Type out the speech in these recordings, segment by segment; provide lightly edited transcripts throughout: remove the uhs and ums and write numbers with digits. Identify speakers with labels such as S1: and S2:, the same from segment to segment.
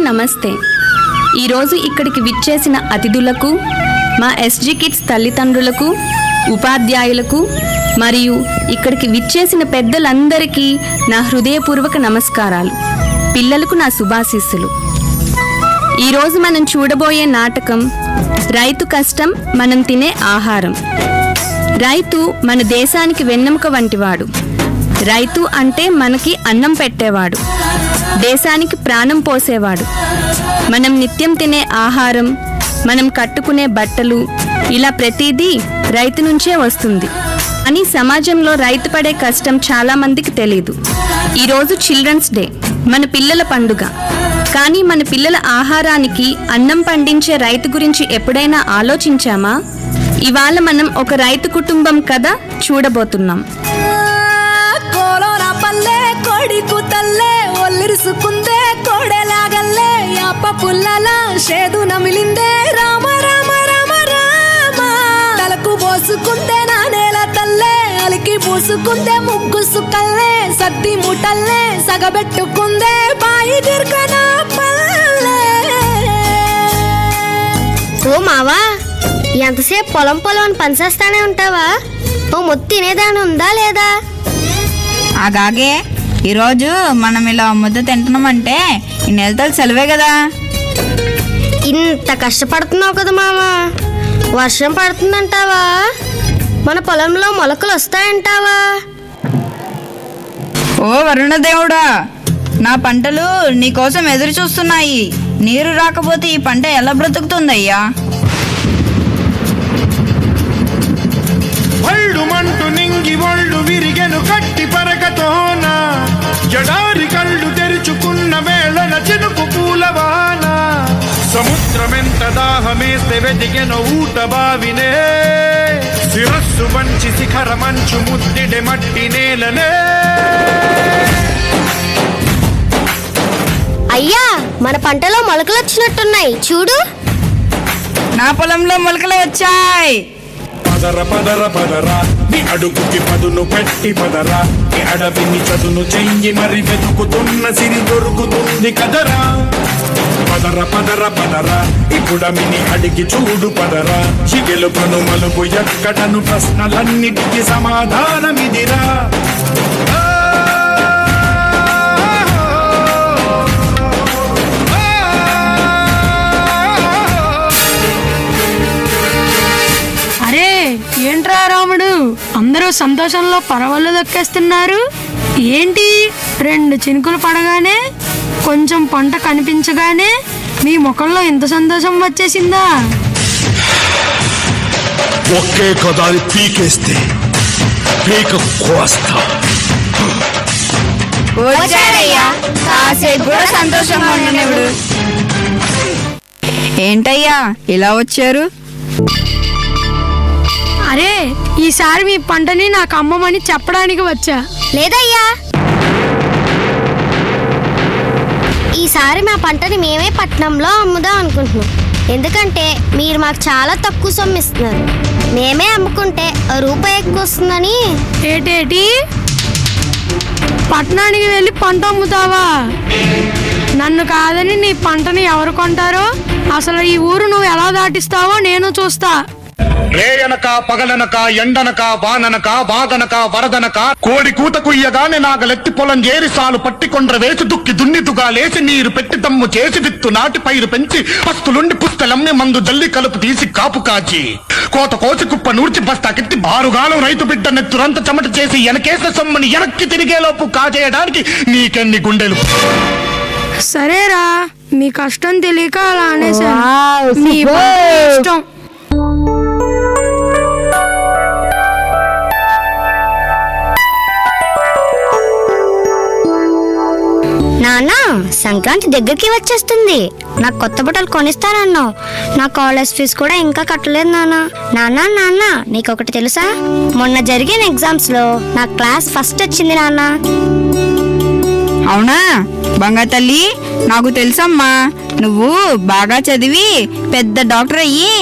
S1: నమస్తే. ఈరోజు ఇక్కడికి విచ్చేసిన అతిథులకు, మా ఎస్జీ కిడ్స్ తల్లిదండ్రులకు, ఉపాధ్యాయులకు మరియు ఇక్కడికి విచ్చేసిన పెద్దలందరికీ నా హృదయపూర్వక నమస్కారాలు. పిల్లలకు నా శుభాశీస్సులు. ఈరోజు మనం చూడబోయే నాటకం రైతు కష్టం మనం తినే ఆహారం. రైతు మన దేశానికి వెన్నెముక వంటివాడు. రైతు అంటే మనకి అన్నం పెట్టేవాడు, దేశానికి ప్రాణం పోసేవాడు. మనం నిత్యం తినే ఆహారం, మనం కట్టుకునే బట్టలు, ఇలా ప్రతిదీ రైతు నుంచే వస్తుంది. అని సమాజంలో రైతు పడే కష్టం చాలా మందికి తెలీదు. ఈరోజు చిల్డ్రన్స్ డే, మన పిల్లల పండుగ. కానీ మన పిల్లల ఆహారానికి అన్నం పండించే రైతు గురించి ఎప్పుడైనా ఆలోచించామా? ఇవాళ మనం ఒక రైతు కుటుంబం కథ చూడబోతున్నాం.
S2: ఒల్లిరుసుకుందే కోడెలాగల్లే యాప పుల్లల షేదు నమిలిందే రామ రామ రామ రామ తలకు పోసుకుందే నా నేల తల్లే అలికి పూసుకుందే ముగ్గు సుక్కల్లే సద్ది ముటల్లే సగబెట్టుకుందే బాయి దిర్కన పల్లె.
S3: ఓ మావా, ఎంతసేపు పొలం పొలం పనిచేస్తానే ఉంటావా? ఓ మొత్తం తినేదాని ఉందా లేదా?
S4: ఆగాగే, ఈరోజు మనం ఇలా ముద్ద తింటున్నామంటే ఈ నెలతలు సెలవే కదా.
S3: ఇంత కష్టపడుతున్నావు కదా మామా, వర్షం పడుతుందంటావా? మన పొలంలో మొలకలు వస్తాయంటావా?
S4: ఓ వరుణదేవుడా, నా పంటలు నీకోసం ఎదురు చూస్తున్నాయి. నీరు రాకపోతే ఈ పంట ఎలా బ్రతుకుతుందయ్యా?
S5: మంటు నింగి ఒళ్ళు విరిగెను కట్టి పరగతోన జడారి కళ్ళు తెరుచుకున్న వేళన చినుకు పూలవాన సముద్రమెంత దాహమేస్తే వెతికెను ఊట బావినే శిరస్సు వంచి శిఖర మంచు ముద్దిడే మట్టి నేలనే.
S3: అయ్యా, మన పంటలో మొలకలు వచ్చినట్టున్నాయి చూడు.
S4: నా పొలంలో మొలకలు వచ్చాయి.
S5: పదర పదర పదరా నీ అడుగుకి పదును పెట్టి పదరా, నీ అడవిని చదును చెయ్యి మరి వెతుకుతున్న సిరి దొరుకుతుంది కదరా. పదర పదర పదరా ఇప్పుడమిని అడిగి చూడు పదరా, చిగెలుపను మలుపు ఎక్కడను ప్రశ్నలన్నిటికీ సమాధానమిదిరా.
S2: ఏంట్రా రాముడు, అందరూ సంతోషంలో పరవళ్ళు దొక్కేస్తున్నారు ఏంటి? 2 చినుకులు పడగానే, కొంచెం పంట కనిపించగానే మీ ముఖంలో ఇంత సంతోషం వచ్చేసిందా?
S5: ఒకే కదాని పీకేస్తే పీక కోస్తా.
S4: సంతోషంగా ఉండనివ్వడు. ఏంటయ్యా ఇలా వచ్చారు?
S2: అరే, ఈసారి మీ పంటని నాకు అమ్మమని చెప్పడానికి వచ్చా.
S3: లేదయ్యా, ఈసారి మా పంటని మేమే పట్నంలో అమ్ముదాం అనుకుంటున్నాం. ఎందుకంటే మీరు మాకు చాలా తక్కువ సొమ్ము ఇస్తున్నారు. మేమే అమ్ముకుంటే రూపాయి ఎక్కువ వస్తుందని.
S2: ఏటేటి, పట్నానికి వెళ్ళి పంట అమ్ముతావా? నన్ను కాదని నీ పంటని ఎవరు కొంటారో? అసలు ఈ ఊరు నువ్వు ఎలా దాటిస్తావో నేను చూస్తా.
S5: రేయనక పగలనక ఎండనక వాననక వాగనక వరదనక కోడి కూత కుయ్యగానే నాగలెత్తి పొలం చేరి సాలు పట్టికొండ్ర వేసి దుక్కి దున్నిదుగా లేసి నీరు పెట్టి తమ్ము చేసి విత్తు నాటి పైరు పెంచి పస్తులుండి పుస్తలమ్మి మందు జల్లి కలుపు తీసి కాపు కాచి కోత కోసి కుప్ప నూర్చి బస్తాకెత్తి బారుగాలం రైతు బిడ్డ నెత్తురంత చెమట చేసి వెనకేసిన సొమ్మని వెనక్కి తిరిగేలోపు కాజేయడానికి నీకెన్ని గుండెలు.
S2: సరేరా, మీ కష్టం తెలియక అలా అనేసాను. మీ ఇష్టం.
S3: నాన్న, సంక్రాంతి దగ్గరికి వచ్చేస్తుంది. నాకు కొత్త బట్టలు కొనిస్తానన్నావు. నా కాలేజ్ ఫీజు కూడా ఇంకా కట్టలేదు నాన్న. నాన్న నాన్న నీకొకటి తెలుసా? మొన్న జరిగిన ఎగ్జామ్స్ లో నా క్లాస్ ఫస్ట్ వచ్చింది నాన్న.
S4: అవునా బంగా తల్లి, నాకు తెలుసమ్మా. నువ్వు బాగా చదివి పెద్ద డాక్టర్ అయ్యి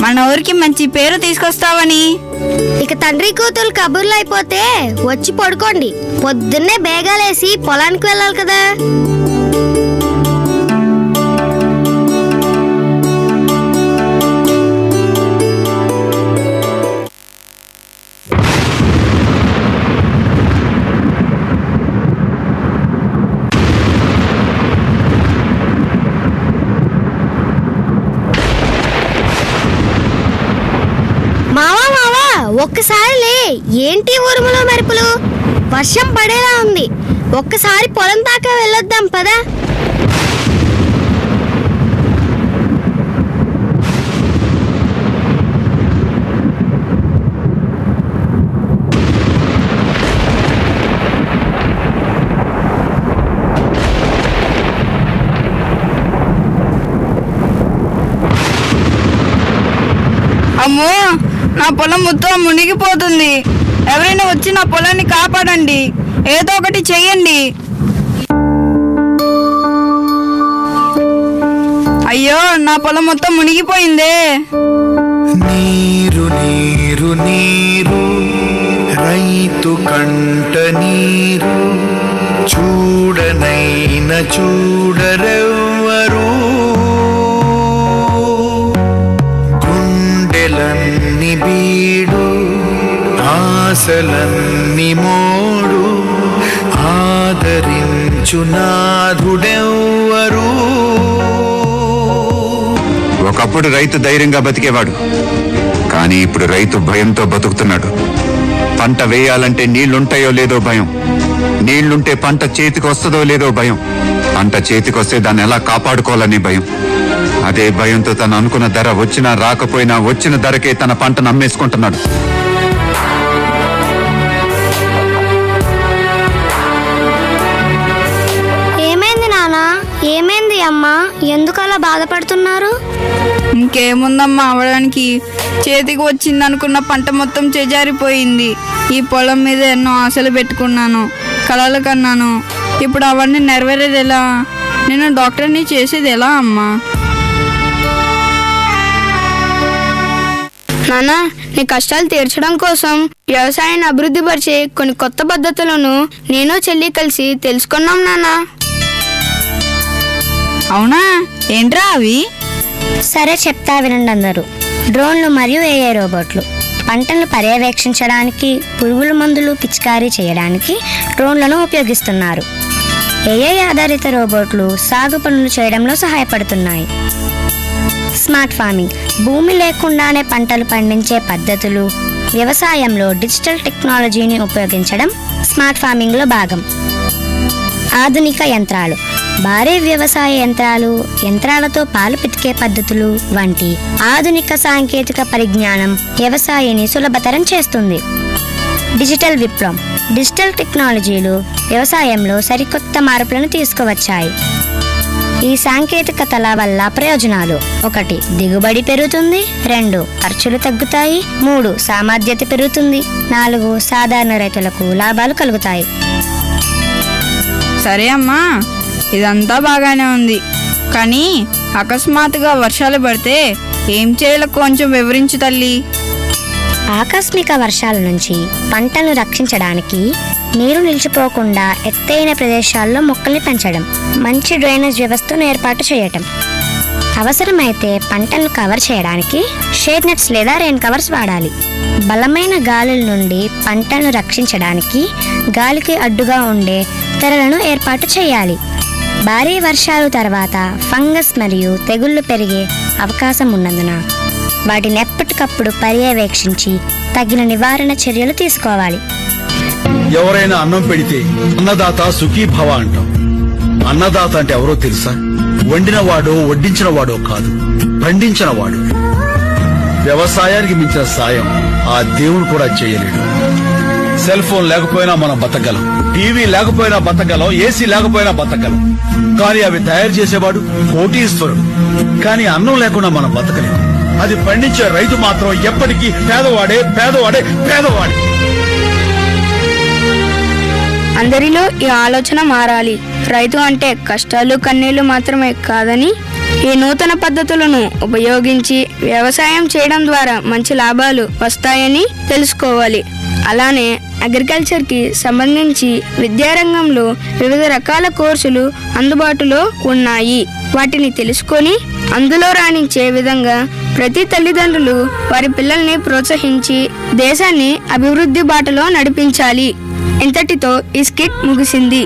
S4: మన ఊరికి మంచి పేరు తీసుకొస్తావని.
S3: ఇక తండ్రి కూతురు కబుర్లు అయిపోతే వచ్చి పడుకోండి. పొద్దున్నే బేగాలేసి పొలానికి వెళ్ళాలి కదా. ఒక్కసారి లే. ఏంటి ఉరుములు మెరుపులు? వర్షం పడేలా ఉంది. ఒక్కసారి పొలం దాకా వెళ్ళొద్దాం పదా.
S4: అమ్మో, నా పొలం మొత్తం మునిగిపోతుంది. ఎవరైనా వచ్చి నా పొలాన్ని కాపాడండి. ఏదో ఒకటి చెయ్యండి. అయ్యో, నా పొలం మొత్తం మునిగిపోయిందే.
S6: నీరు నీరు నీరు రైతు కంట నీరు చూడనైన చూడరెవ్వరు. గుండెలన్ని బీడు ఆశలన్ని మోడు ఆదరించు నాథుడెవ్వరు.
S7: ఒకప్పుడు రైతు ధైర్యంగా బతికేవాడు, కానీ ఇప్పుడు రైతు భయంతో బతుకుతున్నాడు. పంట వేయాలంటే నీళ్లుంటాయో లేదో భయం, నీళ్లుంటే పంట చేతికి వస్తుందో లేదో భయం, పంట చేతికొస్తే దాన్ని ఎలా కాపాడుకోవాలని భయం. అదే భయంతో తను అనుకున్న ధర వచ్చినా రాకపోయినా వచ్చిన ధరకే తన పంటను అమ్మేసుకుంటున్నాడు.
S3: ఏమైంది నాన్న? ఏమైంది అమ్మా? ఎందుకు అలా బాధపడుతున్నారు?
S4: ఇంకేముందమ్మా అవడానికి, చేతికి వచ్చింది అనుకున్న పంట మొత్తం చేజారిపోయింది. ఈ పొలం మీద ఎన్నో ఆశలు పెట్టుకున్నాను, కలలు కన్నాను. ఇప్పుడు అవన్నీ నెరవేరేది ఎలా? నేను డాక్టర్ని చేసేది ఎలా అమ్మా?
S2: నాన్న, నీ కష్టాలు తీర్చడం కోసం వ్యవసాయాన్ని అభివృద్ధి పరిచే కొన్ని కొత్త పద్ధతులను నేను చెల్లి కలిసి తెలుసుకున్నాం నాన్న.
S4: అవునా? ఏంట్రా అవి?
S3: సరే చెప్తా వినండి అందరూ. డ్రోన్లు మరియు ఏఐ రోబోట్లు. పంటలను పర్యవేక్షించడానికి, పురుగుల మందులు పిచికారీ చేయడానికి డ్రోన్లను ఉపయోగిస్తున్నారు. ఏఐ ఆధారిత రోబోట్లు సాగు పనులు చేయడంలో సహాయపడుతున్నాయి. Smart farming. భూమి లేకుండానే పంటలు పండించే పద్ధతులు. వ్యవసాయంలో డిజిటల్ టెక్నాలజీని ఉపయోగించడం స్మార్ట్ ఫార్మింగ్లో భాగం. ఆధునిక యంత్రాలు. భారీ వ్యవసాయ యంత్రాలు, యంత్రాలతో పాలు పితికే పద్ధతులు వంటి ఆధునిక సాంకేతిక పరిజ్ఞానం వ్యవసాయాన్ని సులభతరం చేస్తుంది. డిజిటల్ విప్లవం. డిజిటల్ టెక్నాలజీలు వ్యవసాయంలో సరికొత్త మార్పులను తీసుకువచ్చాయి. ఈ సాంకేతికతల వల్ల ప్రయోజనాలు: 1. దిగుబడి పెరుగుతుంది. 2. ఖర్చులు తగ్గుతాయి. 3. సామర్థ్యత పెరుగుతుంది. 4. సాధారణ రైతులకు లాభాలు కలుగుతాయి.
S4: సరే అమ్మా, ఇదంతా బాగానే ఉంది, కానీ అకస్మాత్తుగా వర్షాలు పడితే ఏం చేయాలో కొంచెం వివరించు తల్లి.
S3: ఆకస్మిక వర్షాల నుంచి పంటలను రక్షించడానికి నీరు నిలిచిపోకుండా ఎత్తైన ప్రదేశాల్లో మొక్కల్ని పెంచడం, మంచి డ్రైనేజ్ వ్యవస్థను ఏర్పాటు చేయటం. అవసరమైతే పంటలను కవర్ చేయడానికి షేడ్ నెట్స్ లేదా రెయిన్ కవర్స్ వాడాలి. బలమైన గాలుల నుండి పంటలను రక్షించడానికి గాలికి అడ్డుగా ఉండే తెరలను ఏర్పాటు చేయాలి. భారీ వర్షాలు తర్వాత ఫంగస్ మరియు తెగుళ్లు పెరిగే అవకాశం ఉన్నందున వాటిని ఎప్పటికప్పుడు పర్యవేక్షించి తగిన నివారణ చర్యలు తీసుకోవాలి.
S8: ఎవరైనా అన్నం పెడితే అన్నదాత సుఖీభవ అంటాం. అన్నదాత అంటే ఎవరో తెలుసా? వండినవాడో వడ్డించినవాడో కాదు, పండించినవాడు. వ్యవసాయానికి మించిన సాయం ఆ దేవుడు కూడా చేయలేడు. సెల్ ఫోన్ లేకపోయినా మనం బతకగలం, టీవీ లేకపోయినా బతకగలం, ఏసీ లేకపోయినా బతకగలం. కానీ అవి తయారు చేసేవాడు కోటీశ్వరుడు. కానీ అన్నం లేకుండా మనం బతకలేం. అది పండించే రైతు మాత్రం ఎప్పటికీ పేదవాడే పేదవాడే పేదవాడే.
S2: అందరిలో ఈ ఆలోచన మారాలి. రైతు అంటే కష్టాలు కన్నీళ్లు మాత్రమే కాదని, ఈ నూతన పద్ధతులను ఉపయోగించి వ్యవసాయం చేయడం ద్వారా మంచి లాభాలు వస్తాయని తెలుసుకోవాలి. అలానే అగ్రికల్చర్కి సంబంధించి విద్యారంగంలో వివిధ రకాల కోర్సులు అందుబాటులో ఉన్నాయి. వాటిని తెలుసుకొని అందులో రాణించే విధంగా ప్రతి తల్లిదండ్రులు వారి పిల్లల్ని ప్రోత్సహించి దేశాన్ని అభివృద్ధి బాటలో నడిపించాలి. ఇంతటితో ఈ స్కిట్ ముగిసింది.